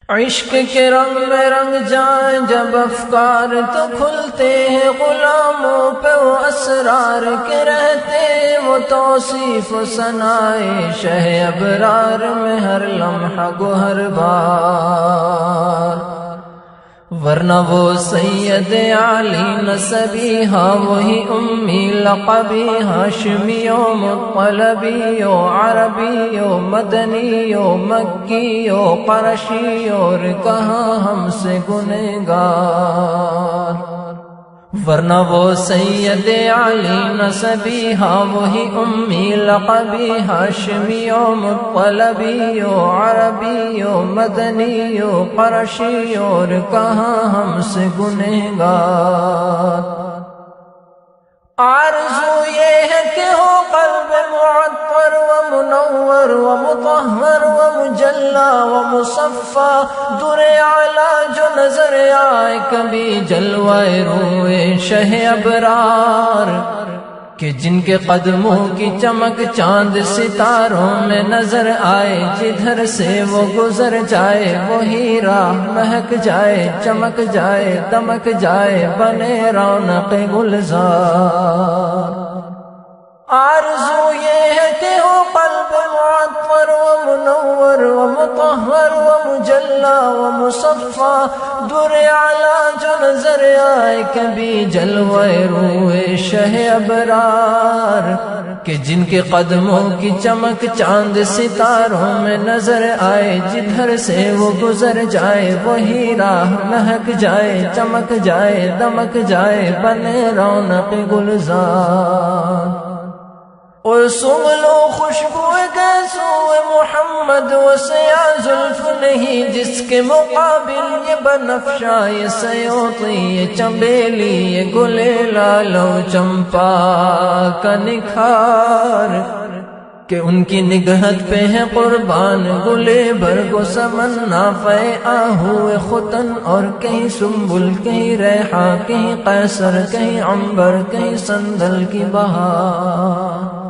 عشق کے رنگ میں رنگ جائیں جب افکار تو کھلتے ہیں غلاموں پہ وہ اسرار کے رہتے وہ توصیف و ثنائے شہ ابرار میں ہر لمحہ گوہر بار ورنہ وہ سید علی نسبی ہاں وہی امی لقبی ہاشمی و مطلبی و عربی و مدنی و مکی و قرشی اور کہاں ہم سے گنہگار ورنہ وہ سید علی نسبی ہاں وہی امی لقبی ہاشمی و مطلبی و عربی و مدنی و قرشی اور کہاں ہم سے گنہگار آرزو یہ ہے کہ ہو قلب معطر و منور و مطہر و مجلا و مصفا در اعلی جو نظر آئے کبھی جلوہ روئے شہ ابرار کہ جن کے قدموں کی چمک چاند ستاروں میں نظر آئے جدھر سے وہ گزر جائے وہی راہ مہک جائے چمک جائے دمک جائے بنے رونق گلزار آرزو یہ ہے کہ ہو قلب معطر و منور و مطہر و مجلا و مصفا در اعلی جو نظر آئے کبھی جلوہ روئے شہ ابرار کہ جن کے قدموں کی چمک چاند ستاروں میں نظر آئے جدھر سے وہ گزر جائے وہی راہ مہک جائے چمک جائے دمک جائے بنے رونق گلزار اور سنگ لو خوشبو گیسو محمد و سیاہ زلف نہیں جس کے مقابل یہ بنفشہ یہ سیوطی یہ چنبیلی یہ گلے لالو چمپا کا نکھار کہ ان کی نگہت پہ ہے قربان گلے برگ و سمن نافع آہو ختن اور کہیں سنبل کہیں ریحہ کہیں قیصر کہیں عنبر کہیں سندل کی بہار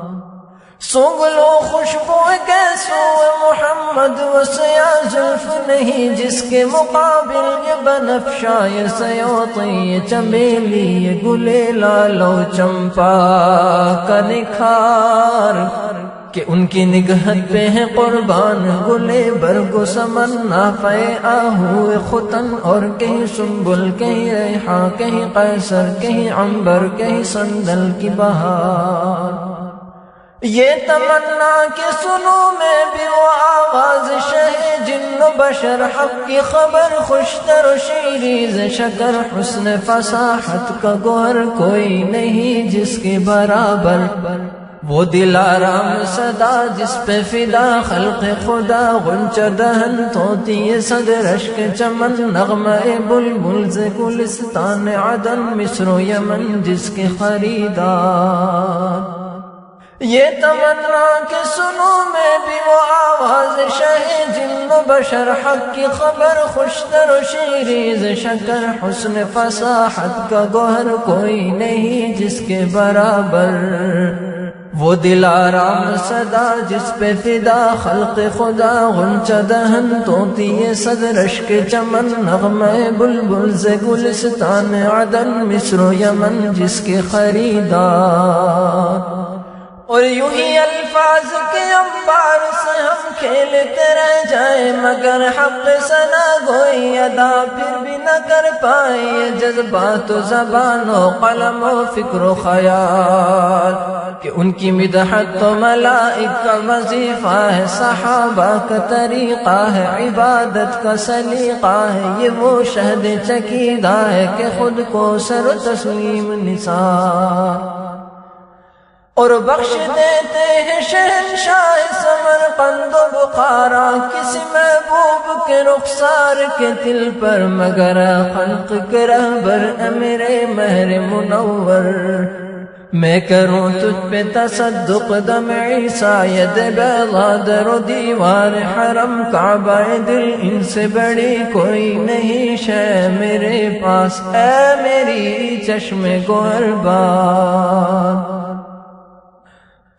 سونگ لو خوشبو کیسو محمد و سیاہ زلف نہیں جس کے مقابل یہ بنفشہ یہ سیوطی یہ چنبیلی یہ گلے لالو چمپا کا نکھار کہ ان کی نگہت پہ ہے قربان گلے برگ و سمن نافع آہو ختن اور کہیں سنبل کہیں ریحہ کہیں قیصر کہیں عنبر کہیں سندل کی بہار یہ تمنا کہ سنو میں بھی وہ آواز شہ جن و بشر حق کی خبر خوشتر و شیریز شکر حسن فصاحت کا گوہر کوئی نہیں جس کے برابر وہ دلارام صدا جس پہ فدا خلق خدا غنچہ دہن طوطی صدر اشک چمن نغمہ بلبل سے گلستان عدن مصر و یمن جس کے خریدار یہ تمنا کہ سنو میں بھی وہ آواز شہ جن و بشر حق کی خبر خوشتر و شیریز شکر حسن فصاحت کا گوہر کوئی نہیں جس کے برابر وہ دلارام صدا جس پہ فدا خلق خدا غنچہ دہن طوطی صدر اشک چمن نغمہ بلبل سے گلستان عدن مصر و یمن جس کے خریدار اور یوں ہی الفاظ کے انبار سے ہم کھیلتے رہ جائیں مگر حق ثنا گوئی ادا پھر بھی نہ کر پائے یہ جذبات و زبان و قلم و فکر و خیال کہ ان کی مدحت تو ملائک کا وظیفہ ہے صحابہ کا طریقہ ہے عبادت کا سلیقہ ہے یہ وہ شہد چکیدہ ہے کہ خود کو سر و تسلیم نثار اور بخش دیتے ہیں شہنشاہ سمرقند و بخارا کسی محبوب کے رخسار کے دل پر مگر خلق کے رہبر امیر مہر منور میں کروں تجھ پہ تصدق دم عیسیٰ ید بیضا در و دیوار حرم کعبہ دل ان سے بڑی کوئی نہیں شے میرے پاس اے میری چشم گوہر بار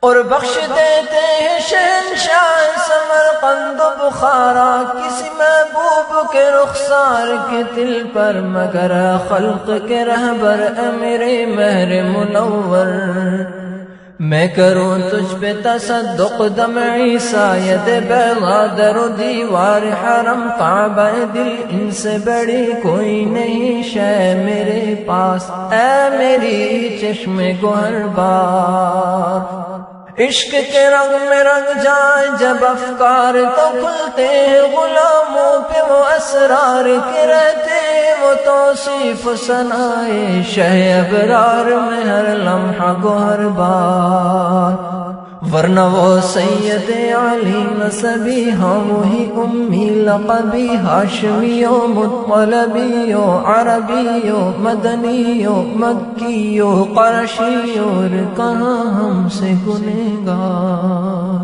اور بخش دیتے ہیں شہنشاہ سمرقند و بخارا کسی محبوب کے رخسار کے دل پر مگر خلق کے رہبر میرے مہر منور میں کروں تجھ پہ تصدق دم عیسیٰ ید بیضا در و دیوار حرم کعبہ دل ان سے بڑی کوئی نہیں شے میرے پاس اے میری چشم گوہر بار عشق کے رنگ میں رنگ جائیں جب افکار تو کھلتے ہیں غلاموں پہ وہ اسرار کے رہتے وہ توصیف ثنائے شہ ابرار میں ہر لمحہ گوہر بار ورنہ وہ سید علی نسبی ہاں وہی امی لقبی ہاشمیو مطلبیو عربیو مدنیو مکیو قرشی اور کہاں ہم سے گنہگار